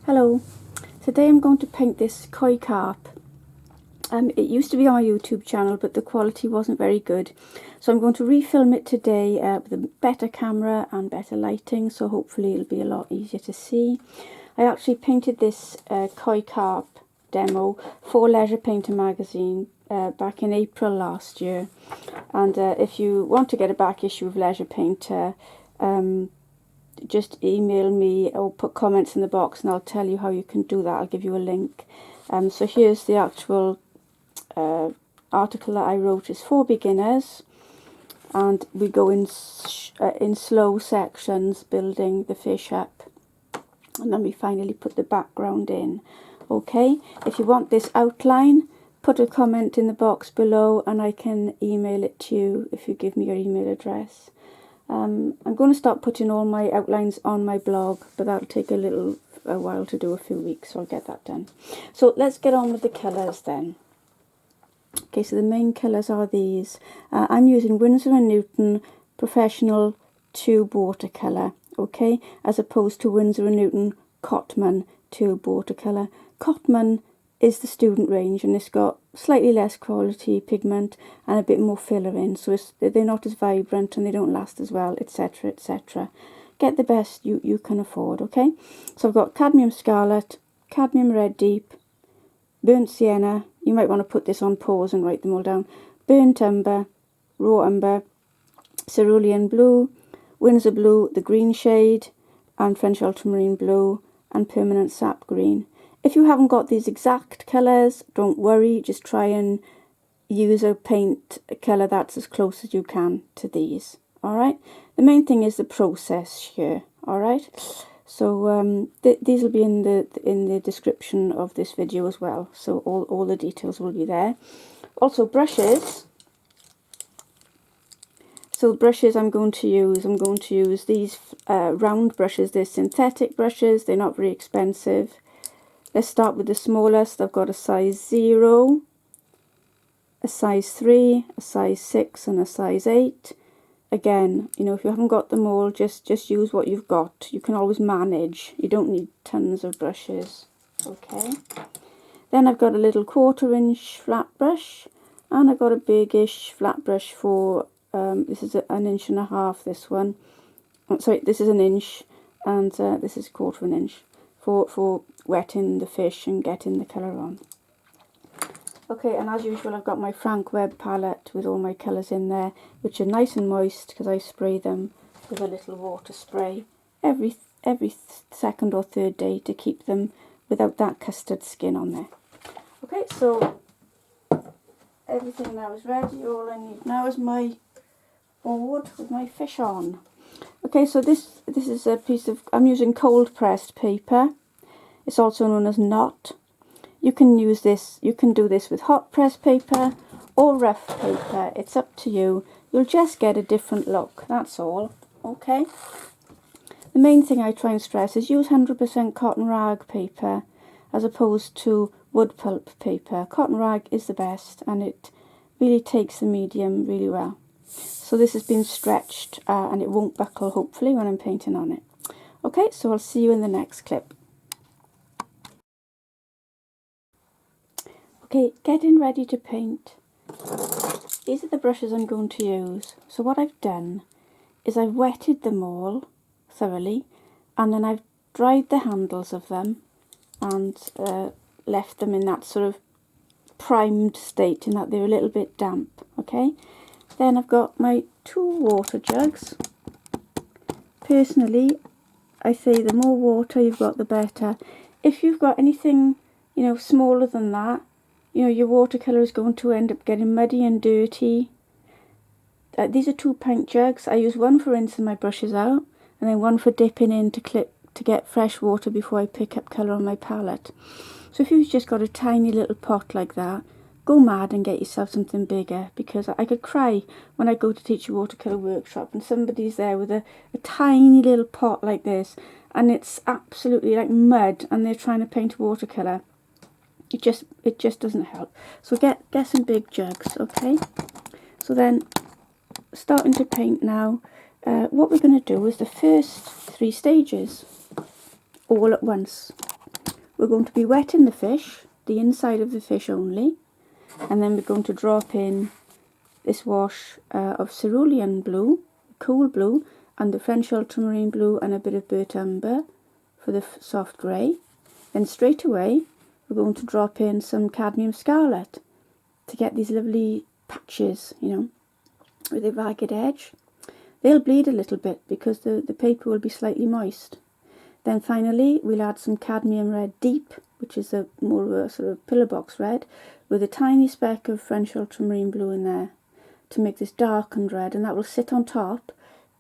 Hello, today I'm going to paint this Koi Carp. It used to be on my YouTube channel, but the quality wasn't very good. So I'm going to refilm it today with a better camera and better lighting, so hopefully it'll be a lot easier to see. I actually painted this Koi Carp demo for Leisure Painter magazine back in April last year. And if you want to get a back issue of Leisure Painter, just email me or put comments in the box and I'll tell you how you can do that. I'll give you a link. So here's the actual article that I wrote. It's for beginners, and we go in slow sections building the fish up, and then we finally put the background in. Okay, if you want this outline, put a comment in the box below and I can email it to you if you give me your email address. I'm going to start putting all my outlines on my blog, but that'll take a while to do, a few weeks, so I'll get that done. So let's get on with the colours then. Okay, so the main colours are these. I'm using Winsor & Newton Professional Tube Watercolour, okay, as opposed to Winsor & Newton Cotman Tube Watercolour. Cotman is the student range, and it's got slightly less quality pigment and a bit more filler in, so they're not as vibrant and they don't last as well, etc, etc. Get the best you can afford, okay? So I've got cadmium scarlet, cadmium red deep, burnt sienna, you might want to put this on pause and write them all down, burnt umber, raw umber, cerulean blue, Winsor blue, the green shade, and French ultramarine blue, and permanent sap green. If you haven't got these exact colours, don't worry, just try and use a paint colour that's as close as you can to these, alright? The main thing is the process here, alright? So these will be in the description of this video as well, so all the details will be there. Also brushes. So brushes I'm going to use these round brushes. They're synthetic brushes, they're not very expensive. Let's start with the smallest. I've got a size 0, a size 3, a size 6 and a size 8. Again, you know, if you haven't got them all, just use what you've got. You can always manage. You don't need tons of brushes. Okay. Then I've got a little 1/4 inch flat brush, and I've got a biggish flat brush for, this is 1.5 inches, this one. Oh, sorry, this is 1 inch, and this is 1/4 inch for wetting the fish and getting the colour on. Okay, and as usual I've got my Frank Webb palette with all my colours in there, which are nice and moist because I spray them with a little water spray every second or third day to keep them without that custard skin on there. Okay, so everything now is ready. All I need now is my board with my fish on. Okay, so this is a piece of, I'm using cold pressed paper. It's also known as knot. You can use this, you can do this with hot pressed paper or rough paper. It's up to you. You'll just get a different look, that's all. Okay. The main thing I try and stress is use 100% cotton rag paper as opposed to wood pulp paper. Cotton rag is the best, and it really takes the medium really well. So this has been stretched and it won't buckle, hopefully, when I'm painting on it. Okay, so I'll see you in the next clip. Okay, getting ready to paint. These are the brushes I'm going to use. So what I've done is I've wetted them all thoroughly, and then I've dried the handles of them and left them in that sort of primed state, in that they're a little bit damp. Okay, then I've got my 2 water jugs. Personally, I say the more water you've got, the better. If you've got anything, you know, smaller than that, you know, your watercolour is going to end up getting muddy and dirty. These are 2 pint jugs. I use one for rinsing my brushes out, and then one for dipping in to get fresh water before I pick up colour on my palette. So if you've just got a tiny little pot like that, go mad and get yourself something bigger, because I could cry when I go to teach a watercolour workshop and somebody's there with a tiny little pot like this, and it's absolutely like mud, and they're trying to paint watercolour. It just doesn't help. So get some big jugs, okay? So then, starting to paint now. What we're going to do is the first 3 stages all at once. we're going to be wetting the fish, the inside of the fish only, and then we're going to drop in this wash of cerulean blue, cool blue, and the French ultramarine blue and a bit of burnt umber for the soft grey. Then straight away we're going to drop in some cadmium scarlet to get these lovely patches, you know, with a ragged edge. They'll bleed a little bit because the paper will be slightly moist. Then finally we'll add some cadmium red deep, which is a more of a sort of pillar box red, with a tiny speck of French ultramarine blue in there to make this darkened red, and that will sit on top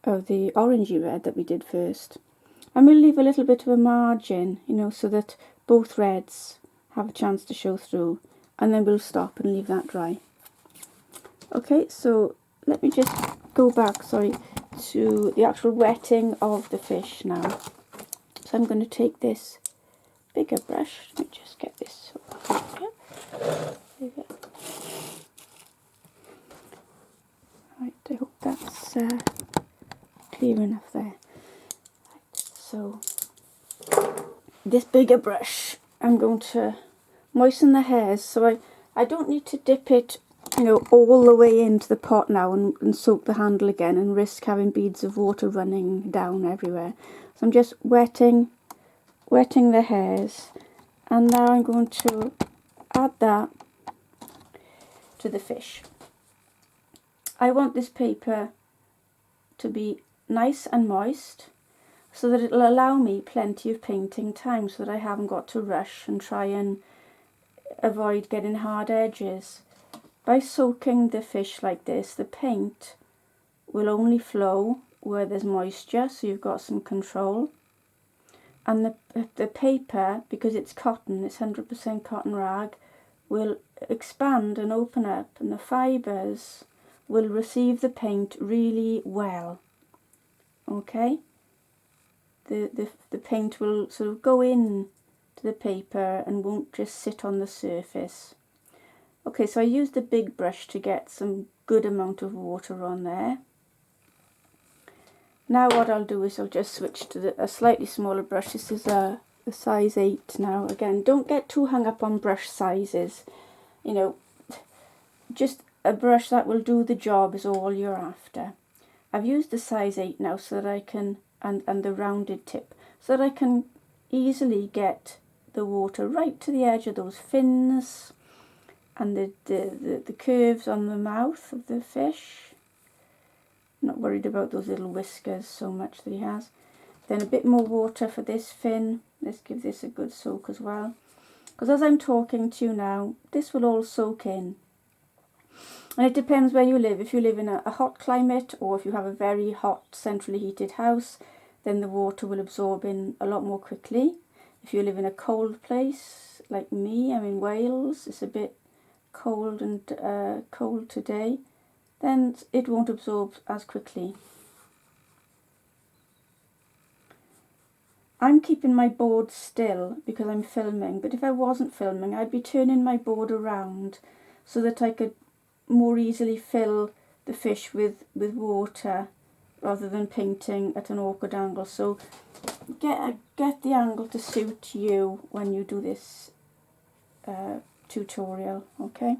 of the orangey red that we did first. And we'll leave a little bit of a margin, you know, so that both reds have a chance to show through, and then we'll stop and leave that dry. Okay, so let me just go back, sorry, to the actual wetting of the fish now. So I'm going to take this bigger brush. Let me just get this over here. There we go. Right, I hope that's clear enough there. Right, so this bigger brush, I'm going to moisten the hairs. So I don't need to dip it, you know, all the way into the pot now and soak the handle again and risk having beads of water running down everywhere. So I'm just wetting the hairs, and now I'm going to add that to the fish. I want this paper to be nice and moist so that it'll allow me plenty of painting time, so that I haven't got to rush and try and avoid getting hard edges. By soaking the fish like this, the paint will only flow where there's moisture, so you've got some control. And the paper, because it's cotton, it's 100% cotton rag, will expand and open up, and the fibres will receive the paint really well. Okay? The paint will sort of go in to the paper and won't just sit on the surface. Okay, so I used the big brush to get some good amount of water on there. Now what I'll do is I'll just switch to a slightly smaller brush. This is a size 8 now. Again, don't get too hung up on brush sizes. You know, just a brush that will do the job is all you're after. I've used the size 8 now so that I can, and the rounded tip, so that I can easily get the water right to the edge of those fins and the curves on the mouth of the fish. Not worried about those little whiskers so much that he has. Then a bit more water for this fin. Let's give this a good soak as well. Because as I'm talking to you now, this will all soak in. And it depends where you live. If you live in a hot climate, or if you have a very hot centrally heated house, then the water will absorb in a lot more quickly. If you live in a cold place, like me, I'm in Wales, it's a bit cold and cold today, then it won't absorb as quickly. I'm keeping my board still because I'm filming, but if I wasn't filming, I'd be turning my board around so that I could more easily fill the fish with water rather than painting at an awkward angle. So get the angle to suit you when you do this tutorial, okay?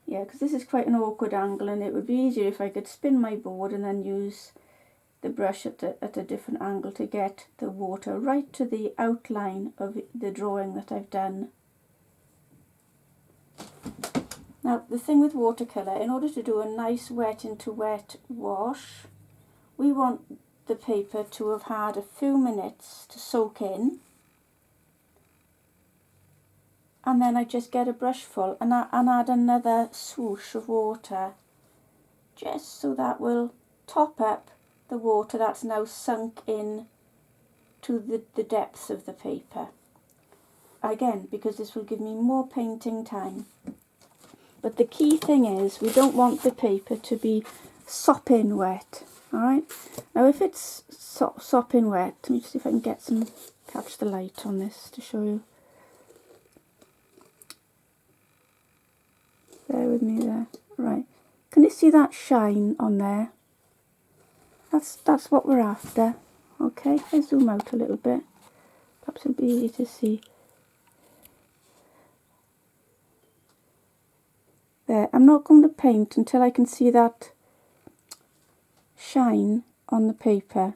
Yeah, because this is quite an awkward angle, and it would be easier if I could spin my board and then use the brush at a different angle to get the water right to the outline of the drawing that I've done. Now, the thing with watercolour, in order to do a nice wet into wet wash, we want the paper to have had a few minutes to soak in, and then I just get a brush full and add another swoosh of water, just so that will top up the water that's now sunk in to the depths of the paper. Again, because this will give me more painting time. But the key thing is, we don't want the paper to be sopping wet. Alright, now if it's sopping wet, let me just see if I can get catch the light on this to show you. Bear with me there. Right, can you see that shine on there? That's what we're after. Okay, I zoom out a little bit. perhaps it'll be easy to see. There, I'm not going to paint until I can see that shine on the paper.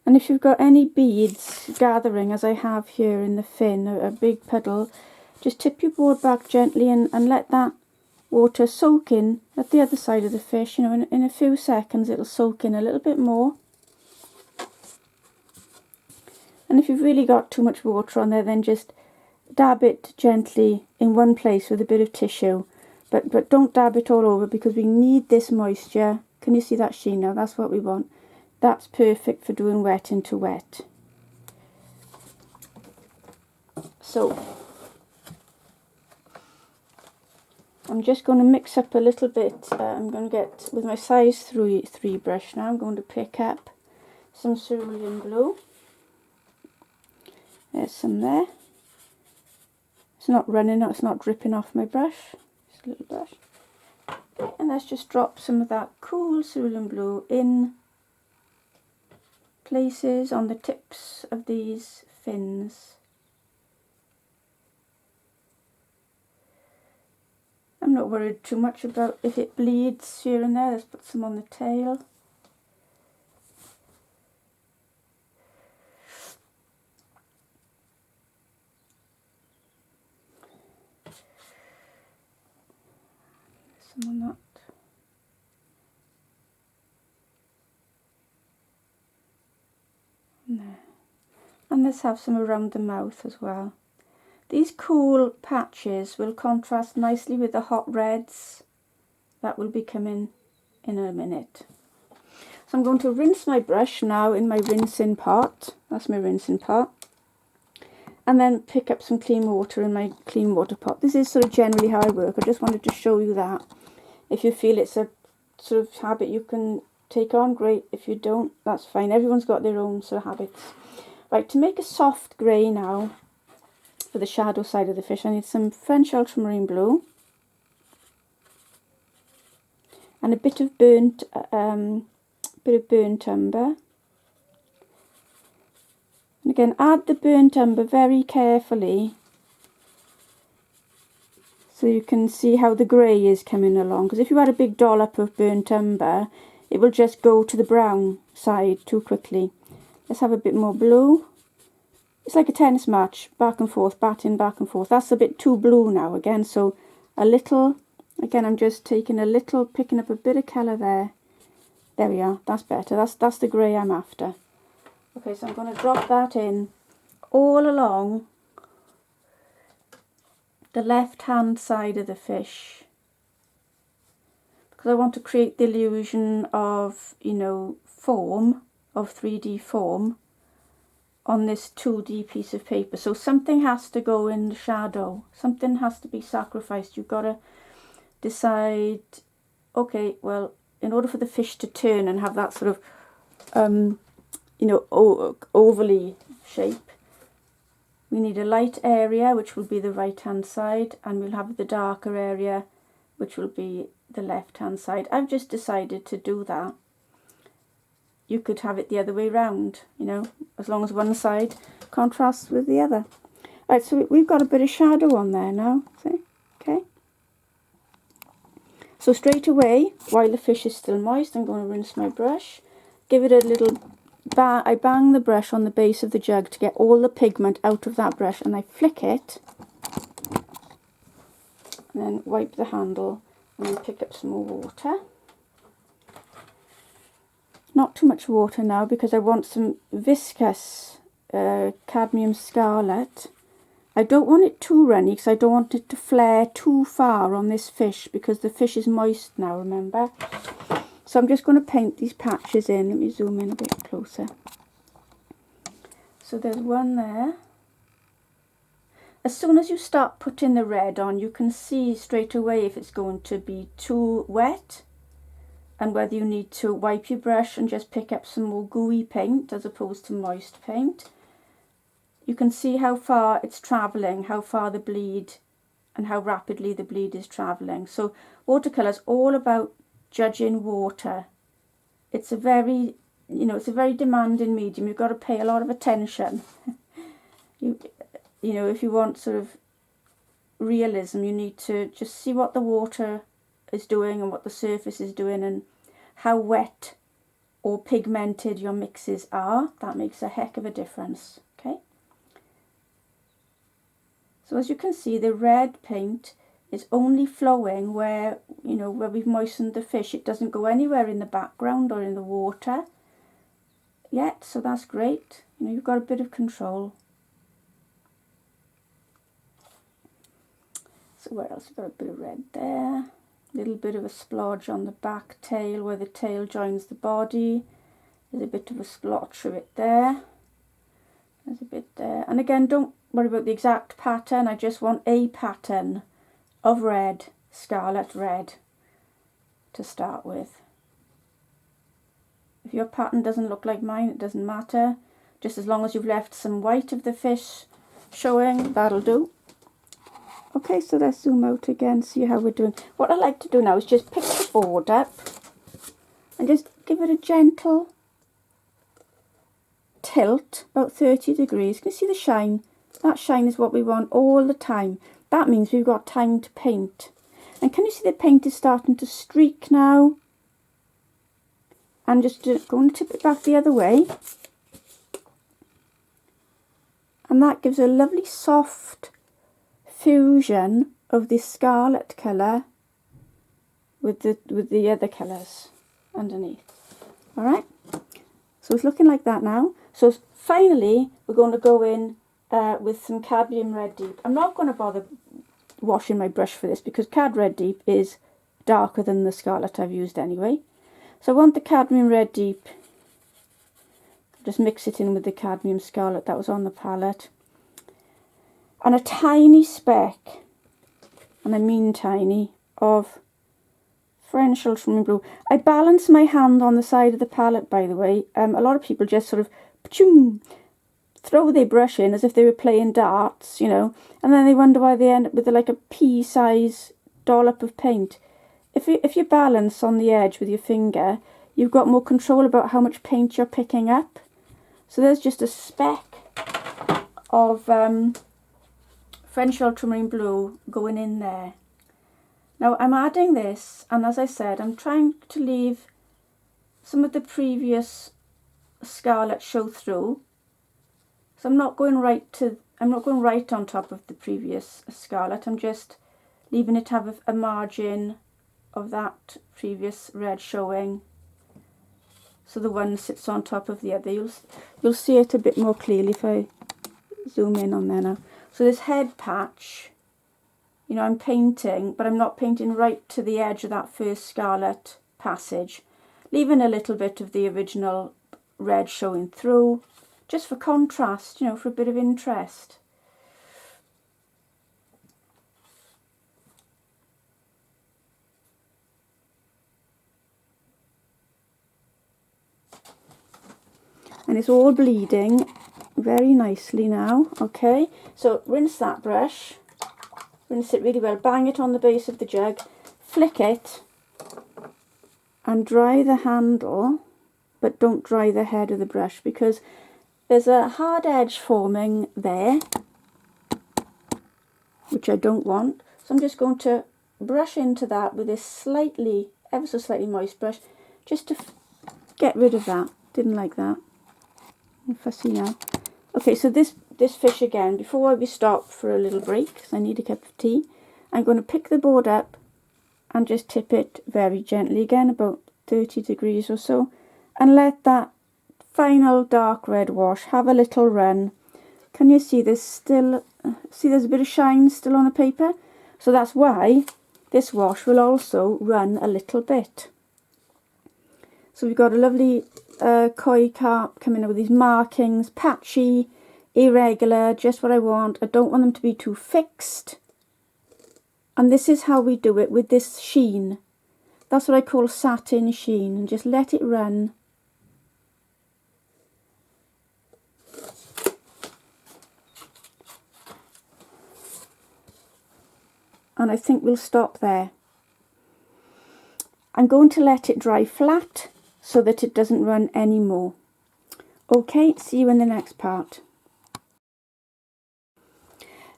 And if you've got any beads gathering, as I have here in the fin, a big puddle, just tip your board back gently and let that water soak in at the other side of the fish. You know, in a few seconds it'll soak in a little bit more. And if you've really got too much water on there, then just dab it gently in one place with a bit of tissue. But don't dab it all over, because we need this moisture. Can you see that sheen now? That's what we want. That's perfect for doing wet into wet. So I'm just going to mix up a little bit. I'm going to get, with my size 3 brush now, I'm going to pick up some cerulean blue. There's some there. It's not running, it's not dripping off my brush. Just a little brush. Okay, and let's just drop some of that cool cerulean blue in places on the tips of these fins. I'm not worried too much about if it bleeds here and there. Let's put some on the tail. Some on that. There. And let's have some around the mouth as well. These cool patches will contrast nicely with the hot reds that will be coming in a minute. So I'm going to rinse my brush now in my rinsing pot. That's my rinsing pot. And then pick up some clean water in my clean water pot. This is sort of generally how I work. I just wanted to show you that. If you feel it's a sort of habit you can take on, great. If you don't, that's fine. Everyone's got their own sort of habits. Right, to make a soft grey now, for the shadow side of the fish, I need some French ultramarine blue and a bit of burnt umber. And again, add the burnt umber very carefully so you can see how the grey is coming along. Because if you add a big dollop of burnt umber, it will just go to the brown side too quickly. Let's have a bit more blue. It's like a tennis match, back and forth, batting back and forth. That's a bit too blue now again, so a little, again I'm just taking a little, picking up a bit of colour there. There we are, that's better, that's the grey I'm after. Okay, so I'm going to drop that in all along the left hand side of the fish, because I want to create the illusion of, you know, form, of 3D form on this 2D piece of paper. So something has to go in the shadow, something has to be sacrificed. You've got to decide, okay, well, in order for the fish to turn and have that sort of you know, ovally shape, we need a light area, which will be the right hand side, and we'll have the darker area, which will be the left hand side. I've just decided to do that. You could have it the other way round, you know, as long as one side contrasts with the other. Right, so we've got a bit of shadow on there now, see, okay. So straight away, while the fish is still moist, I'm going to rinse my brush, give it a little bang. I bang the brush on the base of the jug to get all the pigment out of that brush, and I flick it, and then wipe the handle, and then pick up some more water. Not too much water now, because I want some viscous cadmium scarlet. I don't want it too runny, because I don't want it to flare too far on this fish, because the fish is moist now, remember. So I'm just going to paint these patches in. Let me zoom in a bit closer. So there's one there. As soon as you start putting the red on, you can see straight away if it's going to be too wet, and whether you need to wipe your brush and just pick up some more gooey paint as opposed to moist paint. You can see how far it's travelling, how far the bleed, and how rapidly the bleed is travelling. So watercolour is all about judging water. It's a very you know, it's a very demanding medium. You've got to pay a lot of attention. You know, if you want sort of realism, you need to just see what the water is doing and what the surface is doing and how wet or pigmented your mixes are. That makes a heck of a difference. Okay. So as you can see, the red paint is only flowing where, you know, where we've moistened the fish. It doesn't go anywhere in the background or in the water yet, so that's great. You know, you've got a bit of control. So where else? We've got a bit of red there. A little bit of a splodge on the back tail where the tail joins the body. There's a bit of a splotch of it there. There's a bit there. And again, don't worry about the exact pattern. I just want a pattern of red, scarlet red, to start with. If your pattern doesn't look like mine, it doesn't matter. Just as long as you've left some white of the fish showing, that'll do. Okay, so let's zoom out again, see how we're doing. What I like to do now is just pick the board up and just give it a gentle tilt, about 30 degrees. Can you see the shine? That shine is what we want all the time. That means we've got time to paint. And can you see the paint is starting to streak now? And just going to tip it back the other way. And that gives a lovely soft fusion of the scarlet colour with the other colours underneath. Alright, so it's looking like that now. So finally we're going to go in with some cadmium red deep. I'm not going to bother washing my brush for this because cad red deep is darker than the scarlet I've used anyway. So I want the cadmium red deep, just mix it in with the cadmium scarlet that was on the palette. And a tiny speck, and I mean tiny, of French ultramarine blue. I balance my hand on the side of the palette, by the way. A lot of people just sort of throw their brush in as if they were playing darts, you know, and then they wonder why they end up with like a pea-size dollop of paint. If you balance on the edge with your finger, you've got more control about how much paint you're picking up. So there's just a speck of French ultramarine blue going in there. Now I'm adding this, and as I said, I'm trying to leave some of the previous scarlet show through. So I'm not going right on top of the previous scarlet. I'm just leaving it have a margin of that previous red showing, so the one sits on top of the other. You'll see it a bit more clearly if I zoom in on there now. So this head patch, you know, I'm painting, but I'm not painting right to the edge of that first scarlet passage, leaving a little bit of the original red showing through, just for contrast, you know, for a bit of interest. And it's all bleeding very nicely now. Okay, so rinse that brush, rinse it really well, bang it on the base of the jug, flick it and dry the handle, but don't dry the head of the brush because there's a hard edge forming there, which I don't want. So I'm just going to brush into that with this ever so slightly moist brush, just to get rid of that. Didn't like that. Fussy now. Okay, so this fish again, before we stop for a little break, because I need a cup of tea, I'm going to pick the board up and just tip it very gently again, about 30 degrees or so, and let that final dark red wash have a little run. Can you see there's a bit of shine still on the paper? So that's why this wash will also run a little bit. So we've got a lovely Koi Carp coming up with these markings, patchy, irregular, just what I want. I don't want them to be too fixed. And this is how we do it with this sheen. That's what I call satin sheen, and just let it run. And I think we'll stop there. I'm going to let it dry flat, so that it doesn't run anymore. Okay, see you in the next part.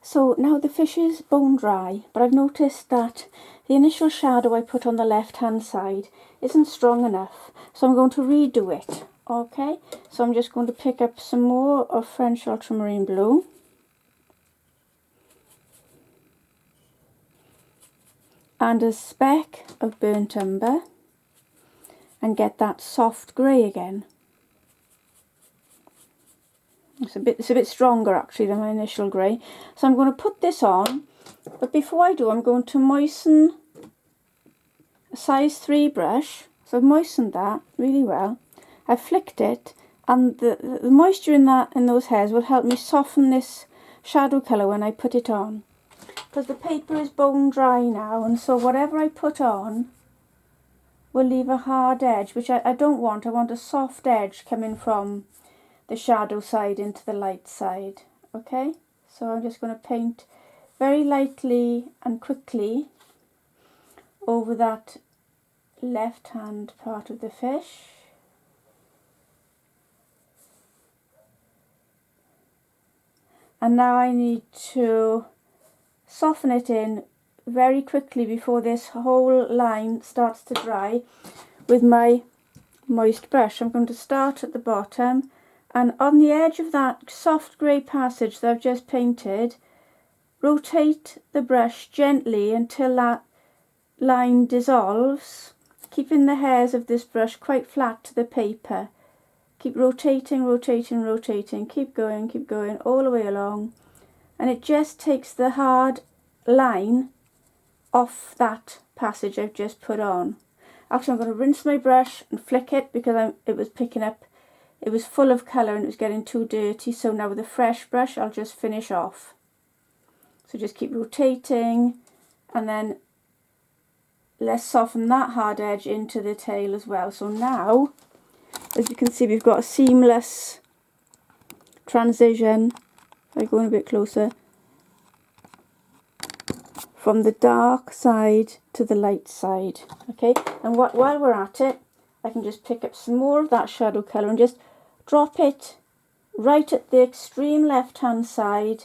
So now the fish is bone dry, but I've noticed that the initial shadow I put on the left hand side isn't strong enough, so I'm going to redo it. Okay, so I'm just going to pick up some more of French ultramarine blue, and a speck of burnt umber, and get that soft grey again. It's a bit stronger actually than my initial grey. So I'm going to put this on, but before I do, I'm going to moisten a size 3 brush. So I've moistened that really well. I've flicked it, and the moisture in those hairs will help me soften this shadow colour when I put it on. Because the paper is bone dry now, and so whatever I put on will leave a hard edge, which I don't want. I want a soft edge coming from the shadow side into the light side. Okay, so I'm just going to paint very lightly and quickly over that left hand part of the fish. And now I need to soften it in very quickly before this whole line starts to dry with my moist brush. I'm going to start at the bottom, and on the edge of that soft grey passage that I've just painted, rotate the brush gently until that line dissolves, keeping the hairs of this brush quite flat to the paper. Keep rotating, rotating, rotating, keep going all the way along, and it just takes the hard line off that passage I've just put on. Actually, I'm going to rinse my brush and flick it because it was picking up, it was full of colour and it was getting too dirty. So now with a fresh brush I'll just finish off. So just keep rotating, and then let's soften that hard edge into the tail as well. So now, as you can see, we've got a seamless transition. If I go in a bit closer, from the dark side to the light side. Okay, and while we're at it, I can just pick up some more of that shadow colour and just drop it right at the extreme left hand side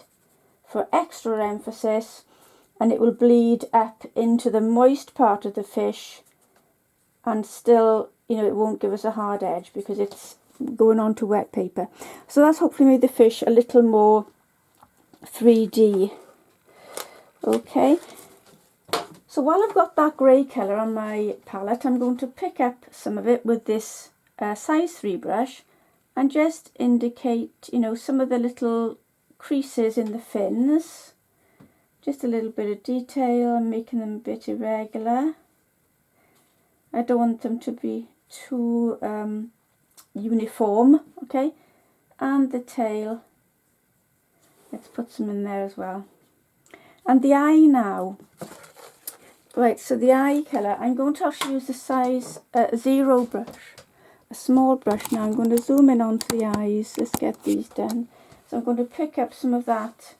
for extra emphasis, and it will bleed up into the moist part of the fish, and still, you know, it won't give us a hard edge because it's going on to wet paper. So that's hopefully made the fish a little more 3D. Okay, so while I've got that grey colour on my palette, I'm going to pick up some of it with this size 3 brush and just indicate, you know, some of the little creases in the fins. Just a little bit of detail, I'm making them a bit irregular. I don't want them to be too uniform. Okay, and the tail, let's put some in there as well. And the eye now. Right, so the eye colour, I'm going to actually use the size 0 brush, a small brush. Now I'm going to zoom in onto the eyes. Let's get these done. So I'm going to pick up some of that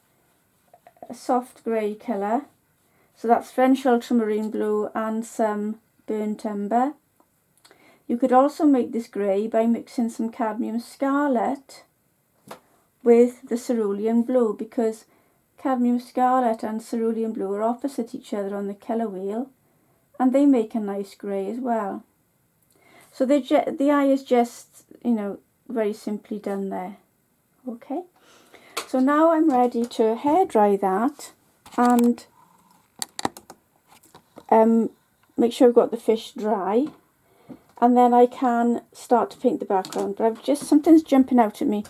soft grey colour. So that's French ultramarine blue and some burnt umber. You could also make this grey by mixing some cadmium scarlet with the cerulean blue, because cadmium scarlet and cerulean blue are opposite each other on the colour wheel, and they make a nice grey as well. So the eye is just, you know, very simply done there. Okay, so now I'm ready to hair dry that and make sure I've got the fish dry, and then I can start to paint the background. But I've just, something's jumping out at me.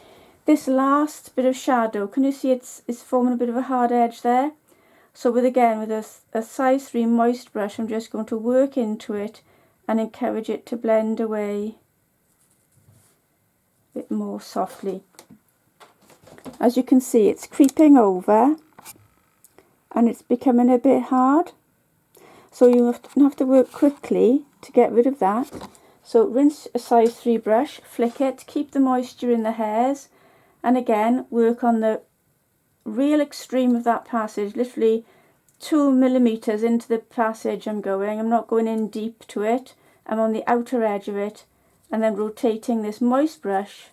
This last bit of shadow, can you see it's forming a bit of a hard edge there? So with a size 3 moist brush, I'm just going to work into it and encourage it to blend away a bit more softly. As you can see, it's creeping over and it's becoming a bit hard. So you have to work quickly to get rid of that. So rinse a size 3 brush, flick it, keep the moisture in the hairs, and again work on the real extreme of that passage, literally 2 millimeters into the passage I'm not going in deep to it, I'm on the outer edge of it, and then rotating this moist brush,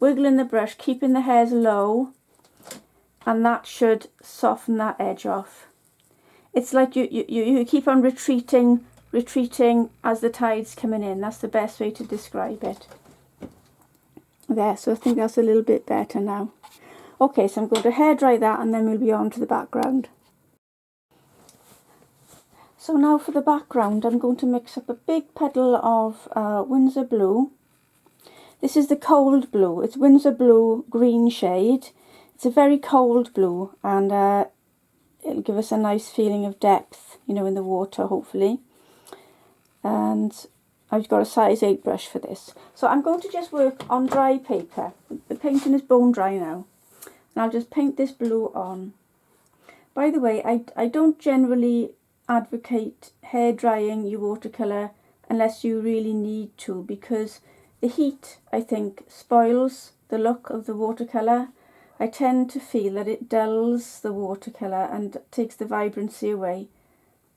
wiggling the brush, keeping the hairs low, and that should soften that edge off. It's like you keep on retreating as the tide's coming in. That's the best way to describe it. There, so I think that's a little bit better now. Okay, so I'm going to hair dry that and then we'll be on to the background. So now for the background, I'm going to mix up a big puddle of Winsor Blue. This is the cold blue. It's Winsor Blue green shade. It's a very cold blue, and it'll give us a nice feeling of depth, you know, in the water, hopefully. And I've got a size 8 brush for this. So I'm going to just work on dry paper. The painting is bone dry now. And I'll just paint this blue on. By the way, I don't generally advocate hair drying your watercolour unless you really need to, because the heat, I think, spoils the look of the watercolour. I tend to feel that it dulls the watercolour and takes the vibrancy away.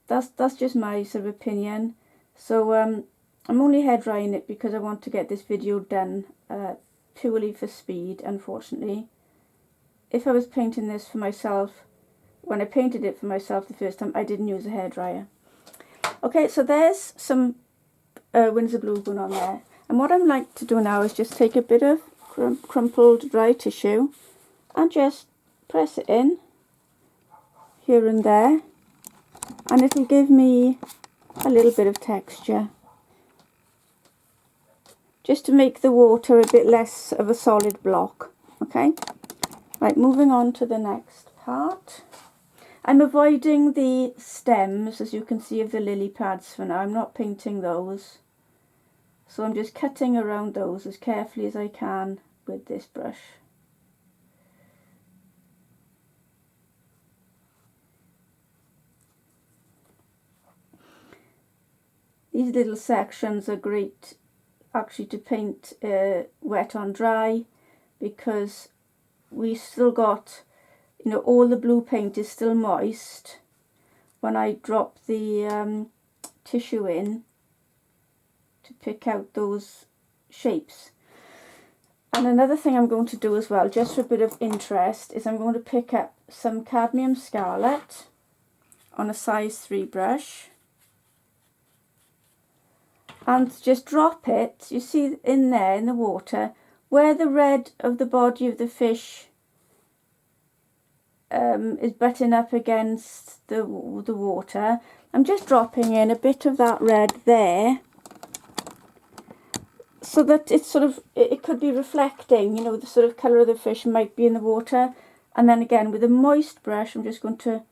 That's just my sort of opinion. So I'm only hair drying it because I want to get this video done purely for speed, unfortunately. If I was painting this for myself, when I painted it for myself the first time, I didn't use a hairdryer. Okay, so there's some Winsor Blue going on there. And what I'd like to do now is just take a bit of crumpled dry tissue and just press it in here and there. And it'll give me a little bit of texture, just to make the water a bit less of a solid block. Okay, right, moving on to the next part. I'm avoiding the stems, as you can see, of the lily pads for now. I'm not painting those, so I'm just cutting around those as carefully as I can with this brush. These little sections are great actually to paint wet on dry, because we still got, you know, all the blue paint is still moist when I drop the tissue in to pick out those shapes. And another thing I'm going to do as well, just for a bit of interest, is I'm going to pick up some cadmium scarlet on a size 3 brush and just drop it, you see, in there in the water where the red of the body of the fish is butting up against the water. I'm just dropping in a bit of that red there, so that it's sort of, it could be reflecting, you know, the sort of colour of the fish might be in the water. And then again with a moist brush, I'm just going to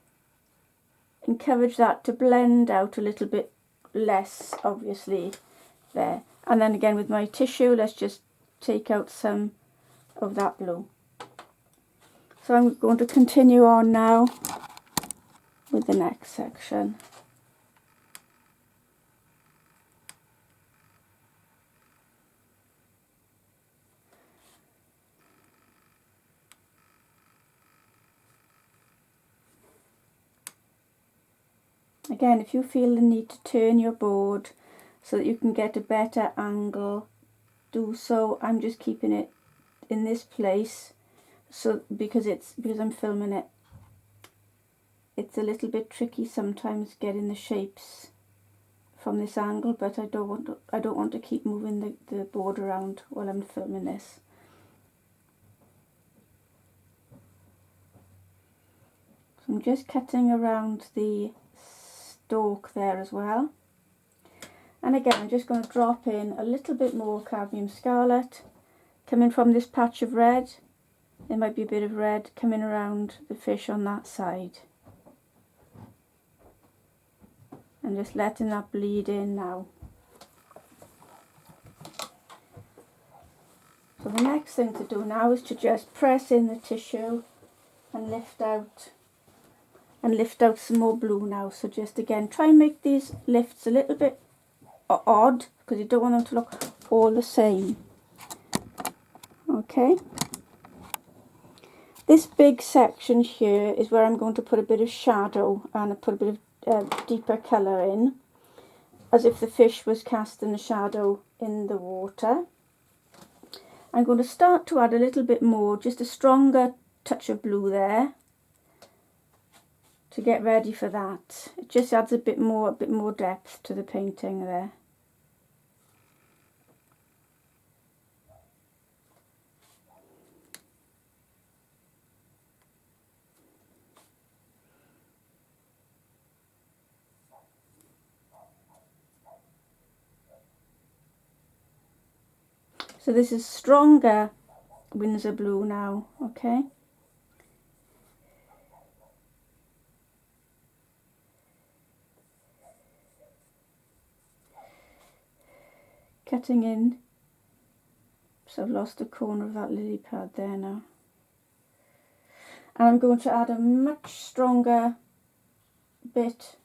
encourage that to blend out a little bit less, obviously, there. And then again with my tissue, let's just take out some of that blue. So I'm going to continue on now with the next section. Again, if you feel the need to turn your board so that you can get a better angle, do so. I'm just keeping it in this place, so because I'm filming it. It's a little bit tricky sometimes getting the shapes from this angle, but I don't want to keep moving the board around while I'm filming this. So I'm just cutting around the stalk there as well. And again, I'm just going to drop in a little bit more cadmium scarlet, coming from this patch of red. There might be a bit of red coming around the fish on that side. And just letting that bleed in now. So the next thing to do now is to just press in the tissue and lift out some more blue now. So just again, try and make these lifts a little bit odd, because you don't want them to look all the same. Okay. This big section here is where I'm going to put a bit of shadow and put a bit of deeper colour in. as if the fish was casting a shadow in the water. I'm going to start to add a little bit more, just a stronger touch of blue there to get ready for that. It just adds a bit more depth to the painting there. So this is stronger Winsor blue now, okay? Cutting in, so I've lost a corner of that lily pad there now. And I'm going to add a much stronger bit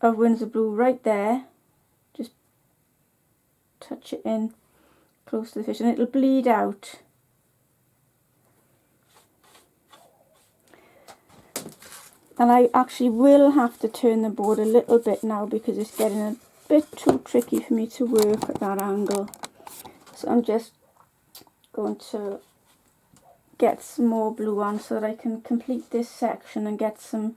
of Winsor blue right there. Just touch it in close to the fish and it'll bleed out. And I actually will have to turn the board a little bit now because it's getting a bit too tricky for me to work at that angle. So I'm just going to get some more blue on so that I can complete this section and get some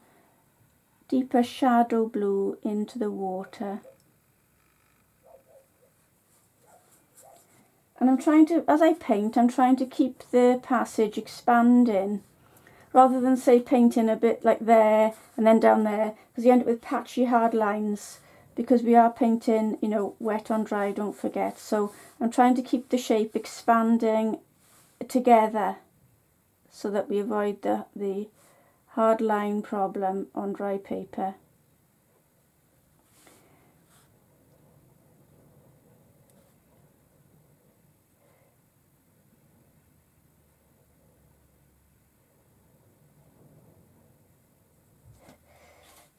deeper shadow blue into the water. And I'm trying to, as I paint, I'm trying to keep the passage expanding rather than say painting a bit like there and then down there, because you end up with patchy hard lines because we are painting, you know, wet on dry, don't forget. So I'm trying to keep the shape expanding together so that we avoid the hard line problem on dry paper.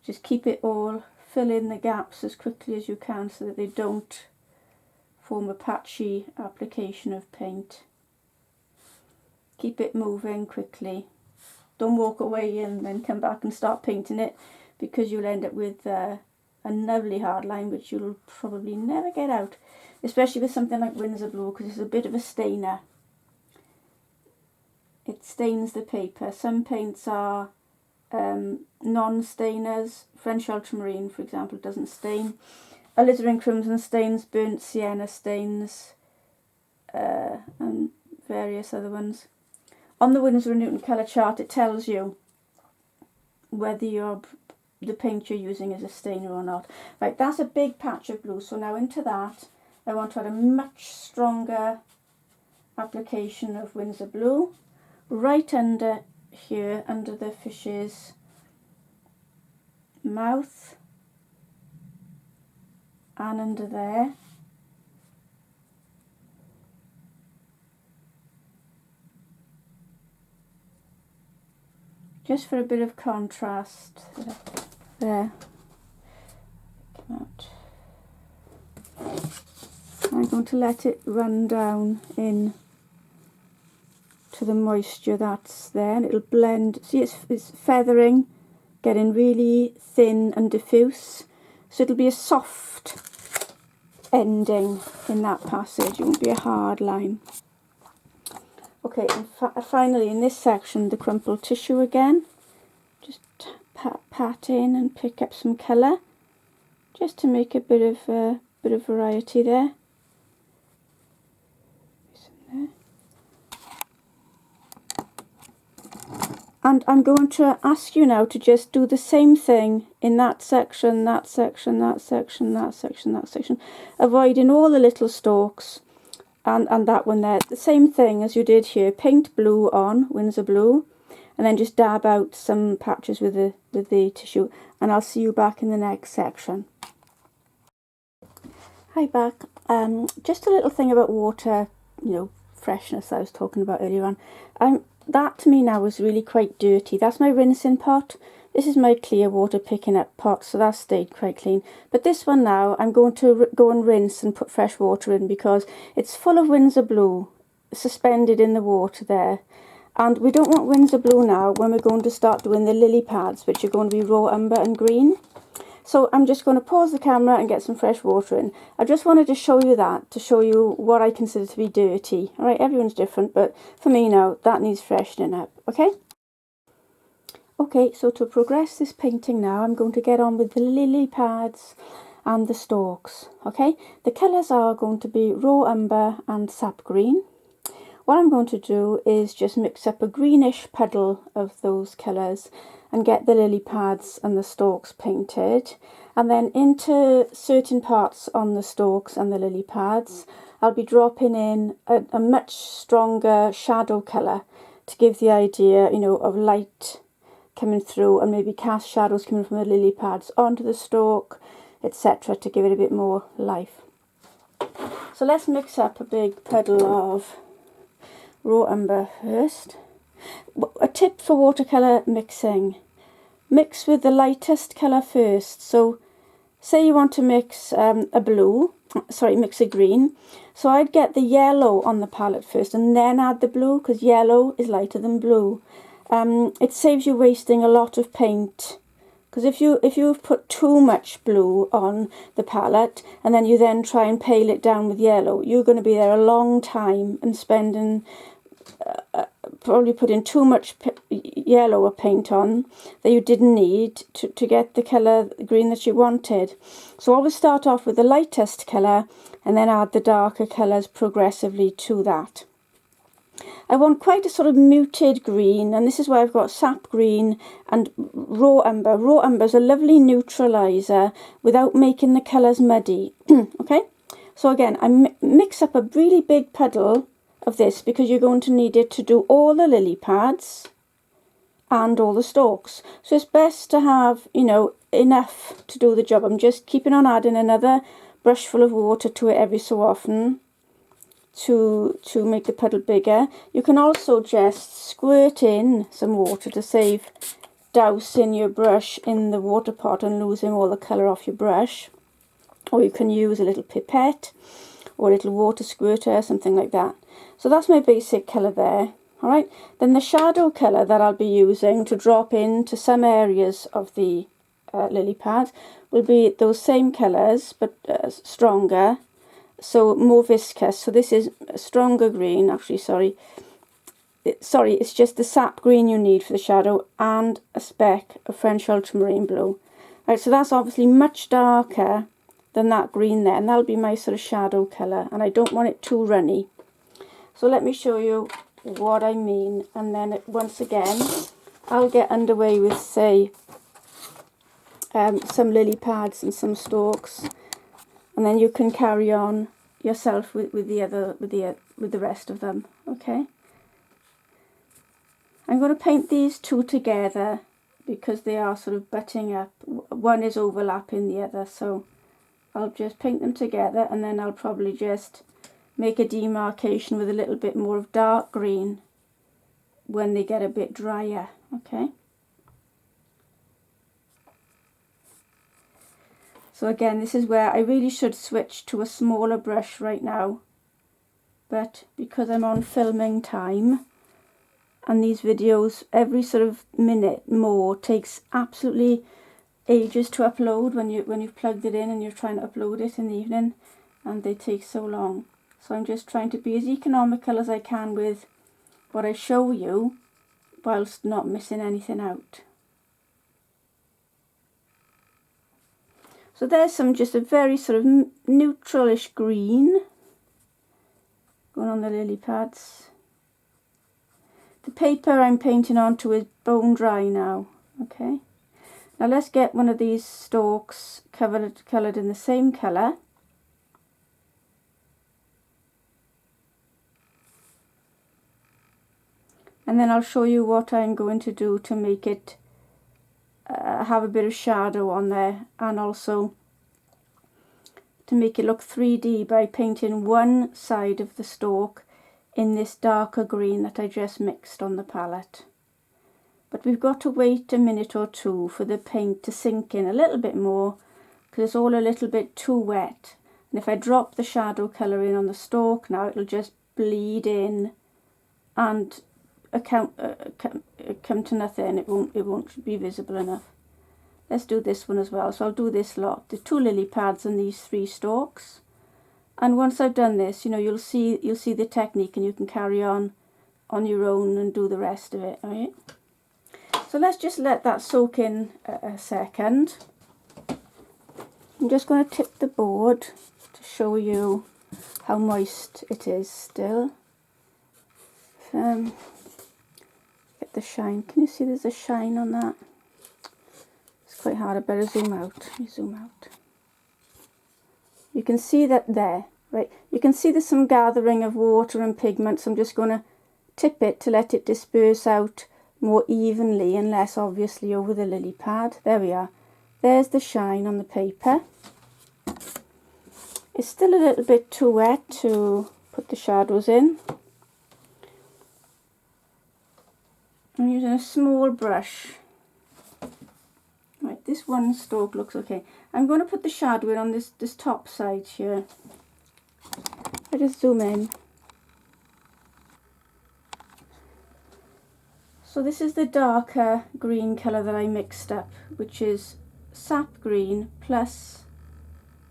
Just keep it all, fill in the gaps as quickly as you can so that they don't form a patchy application of paint. Keep it moving quickly. Don't walk away and then come back and start painting it, because you'll end up with a lovely hard line which you'll probably never get out, especially with something like Winsor blue, because it's a bit of a stainer. It stains the paper. Some paints are non-stainers. French ultramarine, for example, doesn't stain. Alizarin crimson stains, burnt sienna stains, and various other ones. On the Winsor & Newton colour chart, it tells you whether the paint you're using is a stainer or not. Right, that's a big patch of blue. So now into that, I want to add a much stronger application of Winsor blue right under here, under the fish's mouth and under there. Just for a bit of contrast. There. Come out. I'm going to let it run down in to the moisture that's there, and it'll blend. See, it's feathering, getting really thin and diffuse, so it'll be a soft ending in that passage. It won't be a hard line. Okay, and finally in this section, the crumpled tissue again. Just pat in and pick up some colour, just to make a bit of variety there. And I'm going to ask you now to just do the same thing in that section, that section, that section, that section, that section, avoiding all the little stalks and that one there. The same thing as you did here. Paint blue on, Winsor blue, and then just dab out some patches with the tissue, and I'll see you back in the next section. Hi back. Just a little thing about water, you know, freshness that I was talking about earlier on. That to me now is really quite dirty. That's my rinsing pot. This is my clear water picking up pot, so that stayed quite clean. But this one now, I'm going to go and rinse and put fresh water in, because it's full of Winsor blue suspended in the water there. And we don't want Winsor blue now when we're going to start doing the lily pads, which are going to be raw umber and green. So I'm just going to pause the camera and get some fresh water in. I just wanted to show you that, to show you what I consider to be dirty. All right, everyone's different, but for me now, that needs freshening up, okay? Okay, so to progress this painting now, I'm going to get on with the lily pads and the stalks, okay? The colours are going to be raw umber and sap green. What I'm going to do is just mix up a greenish puddle of those colours and get the lily pads and the stalks painted. And then into certain parts on the stalks and the lily pads, I'll be dropping in a much stronger shadow colour to give the idea, you know, of light coming through and maybe cast shadows coming from the lily pads onto the stalk, etc., to give it a bit more life. So let's mix up a big puddle of raw umber first. A tip for watercolour mixing: mix with the lightest colour first. So say you want to mix mix a green, so I'd get the yellow on the palette first and then add the blue, because yellow is lighter than blue. It saves you wasting a lot of paint, because if you've put too much blue on the palette and then you then try and pale it down with yellow, you're going to be there a long time and spending probably putting too much yellow paint on that you didn't need to get the colour green that you wanted. So always start off with the lightest colour and then add the darker colours progressively to that. I want quite a sort of muted green, and this is why I've got sap green and raw umber. Raw umber is a lovely neutraliser without making the colours muddy. Okay, so again, I mix up a really big puddle of this because you're going to need it to do all the lily pads and all the stalks. So it's best to have, you know, enough to do the job. I'm just keeping on adding another brush full of water to it every so often to make the puddle bigger. You can also just squirt in some water to save dousing your brush in the water pot and losing all the colour off your brush. Or you can use a little pipette or a little water squirter, something like that. So that's my basic colour there. Alright, then the shadow colour that I'll be using to drop into some areas of the lily pad will be those same colours, but stronger, so more viscous. So this is a stronger green, actually, sorry, it's just the sap green you need for the shadow and a speck of French ultramarine blue. Right, so that's obviously much darker than that green there, and that'll be my sort of shadow colour, and I don't want it too runny. So let me show you what I mean, and then once again I'll get underway with, say, some lily pads and some stalks, and then you can carry on yourself with the rest of them. Okay, I'm going to paint these two together because they are sort of butting up. One is overlapping the other, so I'll just paint them together, and then I'll probably just make a demarcation with a little bit more of dark green when they get a bit drier. Okay, so again, this is where I really should switch to a smaller brush right now, but because I'm on filming time and these videos every sort of minute more takes absolutely ages to upload when you've plugged it in and you're trying to upload it in the evening, and they take so long. So I'm just trying to be as economical as I can with what I show you whilst not missing anything out. So there's just a very sort of neutralish green going on the lily pads. The paper I'm painting onto is bone dry now. Okay, now let's get one of these stalks coloured in the same colour. And then I'll show you what I'm going to do to make it have a bit of shadow on there, and also to make it look 3D by painting one side of the stalk in this darker green that I just mixed on the palette. But we've got to wait a minute or two for the paint to sink in a little bit more, because it's all a little bit too wet. And if I drop the shadow colour in on the stalk now, it'll just bleed in and come to nothing. It won't be visible enough. let's do this one as well. So I'll do this lot, the 2 lily pads and these 3 stalks. And once I've done this, you know, you'll see the technique, and you can carry on your own and do the rest of it. All right. So let's just let that soak in a second. I'm just going to tip the board to show you how moist it is still. Get the shine. Can you see there's a shine on that? It's quite hard. I better zoom out. Let me zoom out. You can see that there, right? You can see there's some gathering of water and pigments. I'm just going to tip it to let it disperse out more evenly and less obviously over the lily pad. There we are. There's the shine on the paper. It's still a little bit too wet to put the shadows in. I'm using a small brush. Right, this one stalk looks okay. I'm going to put the shadow in on this top side here. I just zoom in. So this is the darker green colour that I mixed up, which is sap green plus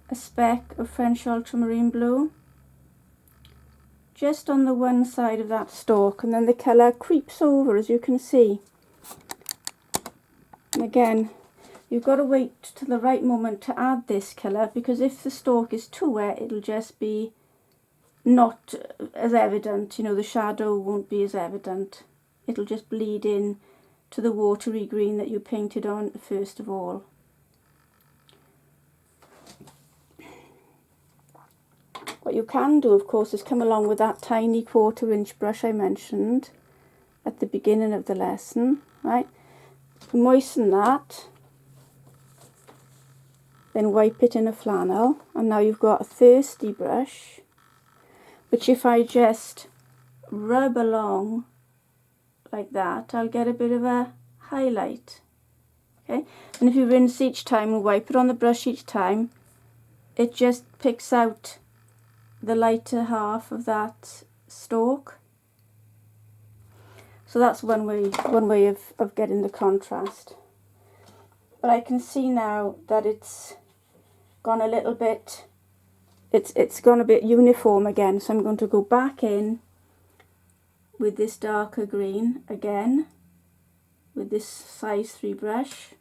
a speck of French ultramarine blue just on the one side of that stalk, and then the colour creeps over, as you can see. And again, you've got to wait to the right moment to add this colour, because if the stalk is too wet, it'll just be not as evident, you know, the shadow won't be as evident. It'll just bleed in to the watery green that you painted on first of all. What you can do, of course, is come along with that tiny 1/4 inch brush I mentioned at the beginning of the lesson, right? Moisten that, then wipe it in a flannel, and now you've got a thirsty brush, which if I just rub along like that, I'll get a bit of a highlight. Okay, and if you rinse each time and wipe it on the brush each time, it just picks out the lighter half of that stalk. So that's one way of getting the contrast. But I can see now that it's gone a little bit, it's gone a bit uniform again, so I'm going to go back in with this darker green again with this size 3 brush.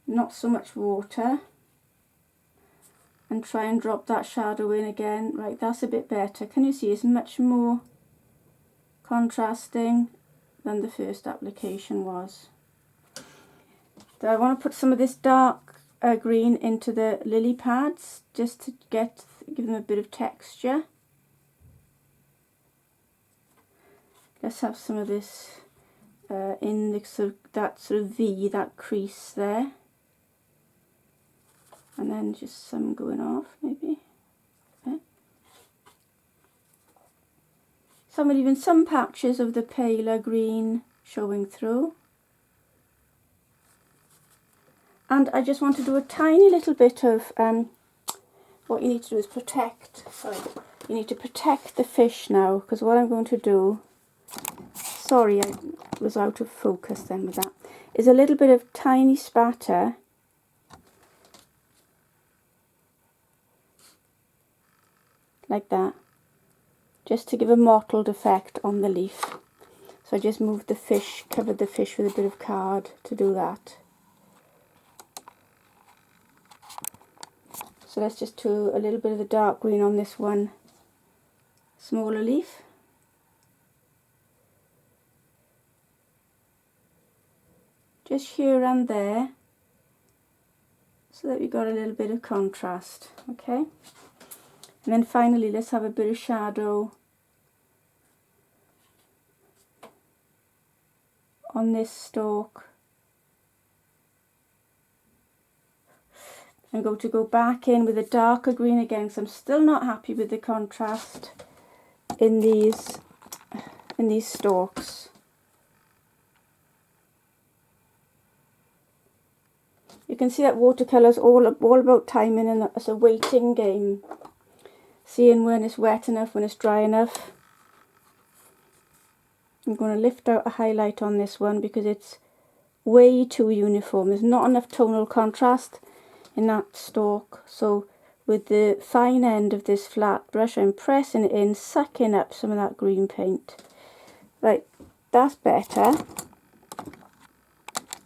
Not so much water, and try and drop that shadow in again. Right, that's a bit better. Can you see it's much more contrasting than the first application was. Then I want to put some of this dark green into the lily pads just to give them a bit of texture. Let's have some of this in the that sort of V, that crease there. And then just some going off, maybe. Okay. Even some patches of the paler green showing through. And I just want to do a tiny little bit of, what you need to do is you need to protect the fish now, because what I'm going to do, sorry I was out of focus then with that, is a little bit of tiny spatter like that, just to give a mottled effect on the leaf. So I just moved the fish, covered the fish with a bit of card to do that. So let's just do a little bit of the dark green on this one smaller leaf. Just here and there, so that we've got a little bit of contrast, okay? And then finally, let's have a bit of shadow on this stalk. I'm going to go back in with a darker green again, because I'm still not happy with the contrast in these stalks. You can see that watercolour is all about timing, and it's a waiting game. Seeing when it's wet enough, when it's dry enough. I'm going to lift out a highlight on this one because it's way too uniform. There's not enough tonal contrast in that stalk. So with the fine end of this flat brush, I'm pressing it in, sucking up some of that green paint. Right, that's better.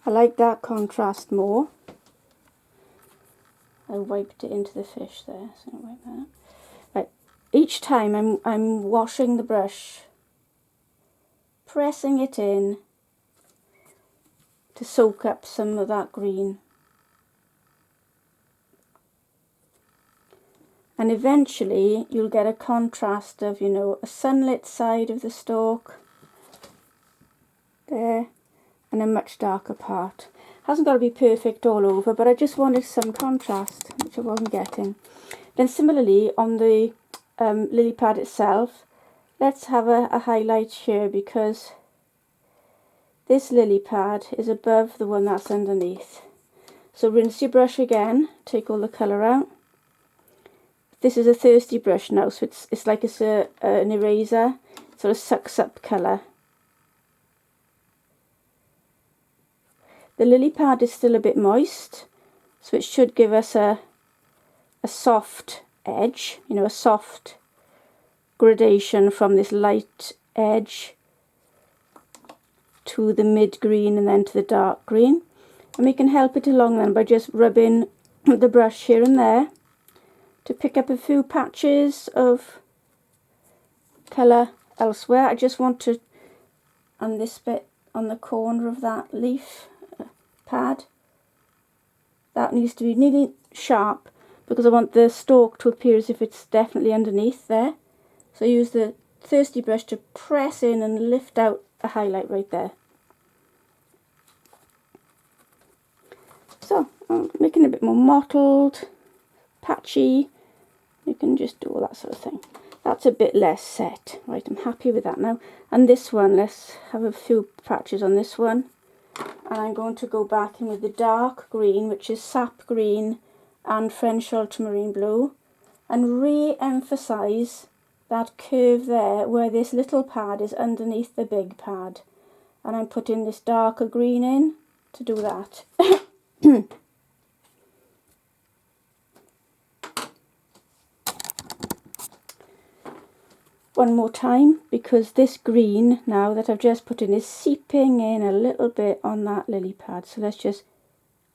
I like that contrast more. I wiped it into the fish there, so I'll wipe that. Right, each time I'm washing the brush, pressing it in to soak up some of that green. And eventually you'll get a contrast of, you know, a sunlit side of the stalk there and a much darker part. Hasn't got to be perfect all over, but I just wanted some contrast, which I wasn't getting. Then similarly on the lily pad itself, let's have a highlight here because this lily pad is above the one that's underneath. So rinse your brush again, take all the colour out. This is a thirsty brush now, so it's like it's an eraser. It sort of sucks up colour. The lily pad is still a bit moist, so it should give us a soft edge, you know, a soft gradation from this light edge to the mid green and then to the dark green. And we can help it along then by just rubbing the brush here and there to pick up a few patches of colour elsewhere. I just want to, on this bit on the corner of that leaf pad, that needs to be nearly sharp because I want the stalk to appear as if it's definitely underneath there. So I use the thirsty brush to press in and lift out a highlight right there. So I'm making it a bit more mottled, patchy. You can just do all that sort of thing. That's a bit less set. Right, I'm happy with that now. And this one, let's have a few patches on this one. And I'm going to go back in with the dark green, which is sap green and French ultramarine blue, and re-emphasize that curve there where this little pad is underneath the big pad. And I'm putting this darker green in to do that. One more time, because this green now that I've just put in is seeping in a little bit on that lily pad. So let's just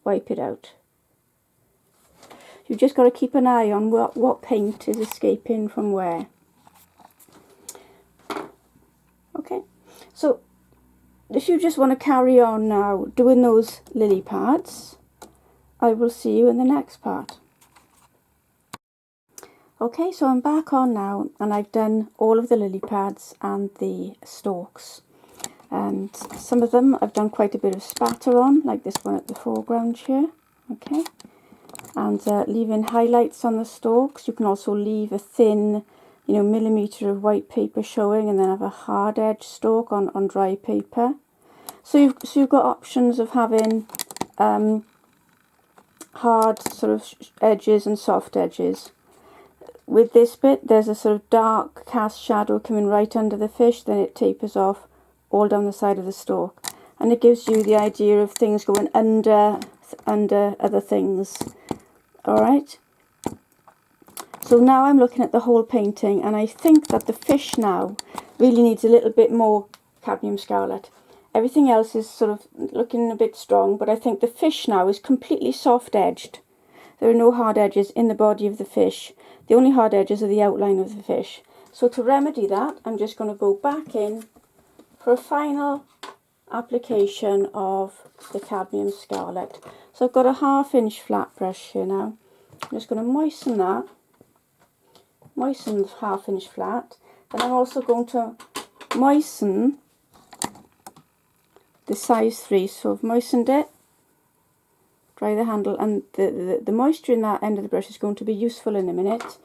wipe it out. You've just got to keep an eye on what paint is escaping from where. Okay, so if you just want to carry on now doing those lily pads, I will see you in the next part. Okay, so I'm back on now and I've done all of the lily pads and the stalks. And some of them I've done quite a bit of spatter on, like this one at the foreground here. Okay, and leaving highlights on the stalks. You can also leave a thin, you know, millimetre of white paper showing and then have a hard edge stalk on dry paper. So you've got options of having hard sort of edges and soft edges. With this bit, there's a sort of dark cast shadow coming right under the fish, then it tapers off all down the side of the stalk. And it gives you the idea of things going under other things. Alright? So now I'm looking at the whole painting, and I think that the fish now really needs a little bit more cadmium scarlet. Everything else is sort of looking a bit strong, but I think the fish now is completely soft-edged. There are no hard edges in the body of the fish. The only hard edges are the outline of the fish. So to remedy that, I'm just going to go back in for a final application of the cadmium scarlet. So I've got a 1/2 inch flat brush here now. I'm just going to moisten that. Moisten the 1/2 inch flat. Then I'm also going to moisten the size 3. So I've moistened it. Dry the handle, and the moisture in that end of the brush is going to be useful in a minute,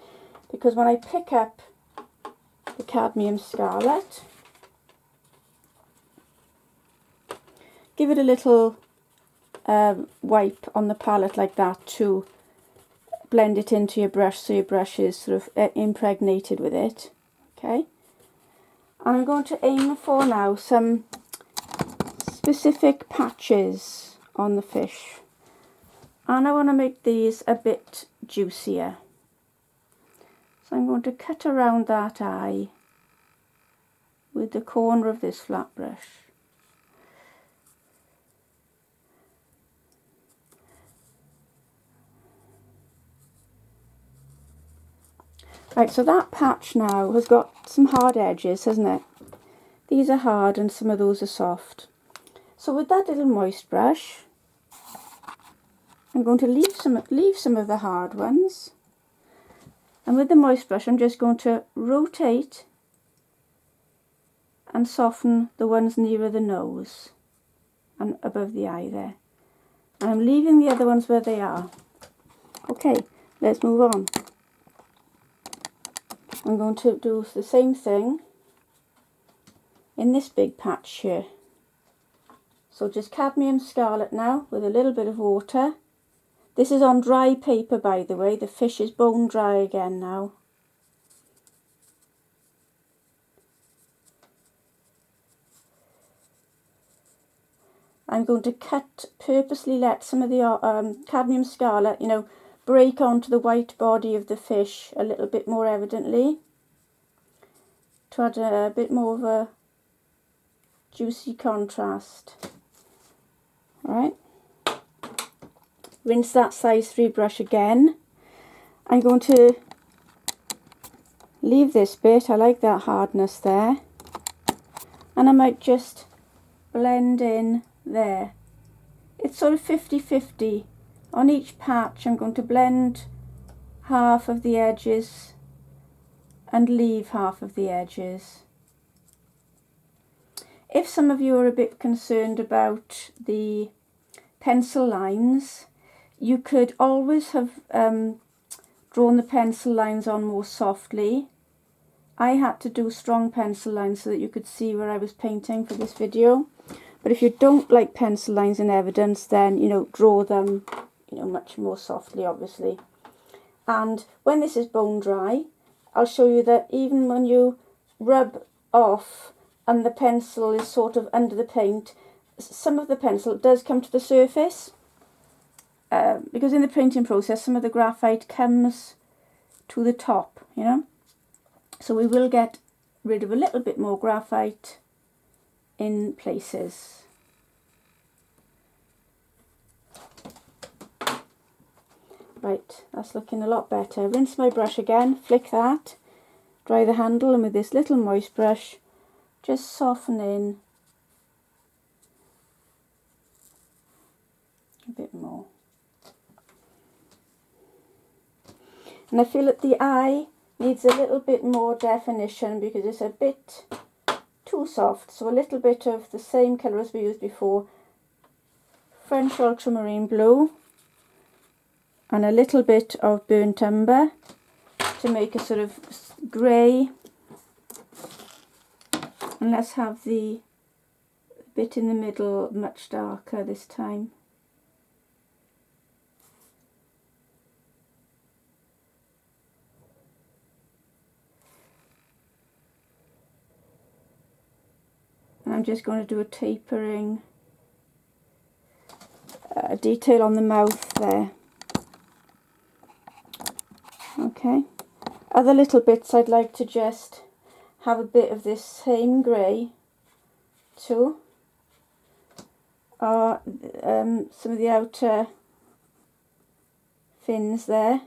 because when I pick up the cadmium scarlet, give it a little wipe on the palette like that to blend it into your brush so your brush is sort of impregnated with it. Okay, And I'm going to aim for now some specific patches on the fish. And I want to make these a bit juicier. So I'm going to cut around that eye with the corner of this flat brush. Right, so that patch now has got some hard edges, hasn't it? These are hard and some of those are soft. So with that little moist brush, I'm going to leave some of the hard ones. And with the moist brush, I'm just going to rotate and soften the ones nearer the nose and above the eye there. And I'm leaving the other ones where they are. Okay, let's move on. I'm going to do the same thing in this big patch here. So just cadmium scarlet now with a little bit of water. This is on dry paper, by the way. The fish is bone dry again now. I'm going to purposely let some of the cadmium scarlet, you know, break onto the white body of the fish a little bit more evidently, to add a bit more of a juicy contrast. Alright, rinse that size 3 brush again. I'm going to leave this bit, I like that hardness there, and I might just blend in there. It's sort of 50-50. On each patch I'm going to blend half of the edges and leave half of the edges. If some of you are a bit concerned about the pencil lines, you could always have drawn the pencil lines on more softly. I had to do strong pencil lines so that you could see where I was painting for this video. But if you don't like pencil lines in evidence, then, you know, draw them, you know, much more softly, obviously. And when this is bone dry, I'll show you that even when you rub off and the pencil is sort of under the paint, some of the pencil does come to the surface. Because in the painting process, some of the graphite comes to the top, you know. So we will get rid of a little bit more graphite in places. Right, that's looking a lot better. Rinse my brush again, flick that, dry the handle, and with this little moist brush, just soften in a bit more. And I feel that the eye needs a little bit more definition because it's a bit too soft. So a little bit of the same colour as we used before, French ultramarine blue, and a little bit of burnt umber to make a sort of grey. And let's have the bit in the middle much darker this time. And I'm just going to do a tapering detail on the mouth there. Okay, other little bits I'd like to just have a bit of this same grey too, are some of the outer fins there.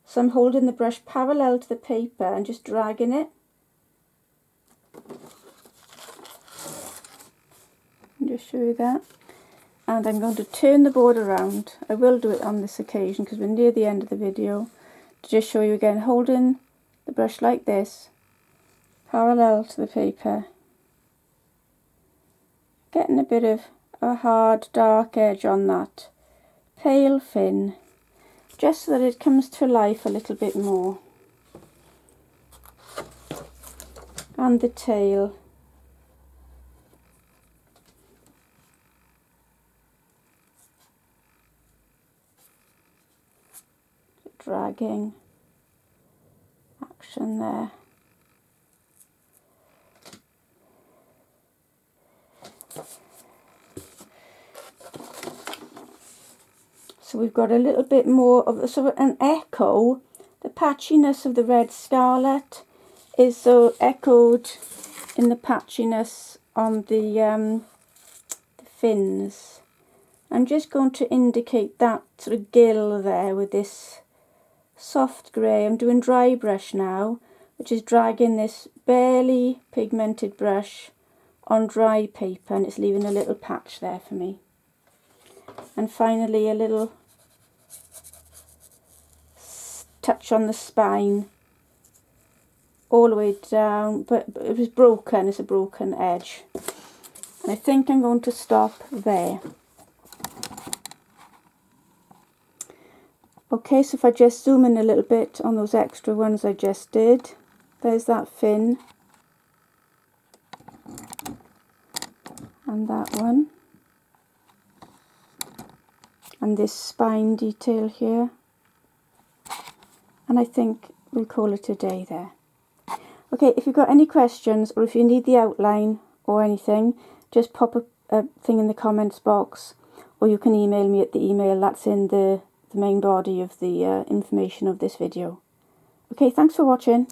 So I'm holding the brush parallel to the paper and just dragging it. I'll just show you that. And I'm going to turn the board around. I will do it on this occasion because we're near the end of the video. To just show you again, holding the brush like this, parallel to the paper. Getting a bit of a hard dark edge on that pale fin, just so that it comes to life a little bit more. And the tail. Dragging action there. we've got a little bit more of sort of an echo. The patchiness of the red scarlet is so echoed in the patchiness on the fins. I'm just going to indicate that sort of gill there with this soft grey. I'm doing dry brush now, which is dragging this barely pigmented brush on dry paper, and it's leaving a little patch there for me. And finally a little touch on the spine all the way down, but it was broken, it's a broken edge. And I think I'm going to stop there. Okay, so if I just zoom in a little bit on those extra ones I just did, there's that fin and that one and this spine detail here, and I think we'll call it a day there. Okay, if you've got any questions or if you need the outline or anything, just pop a thing in the comments box, or you can email me at the email that's in the main body of the information of this video. Okay, thanks for watching.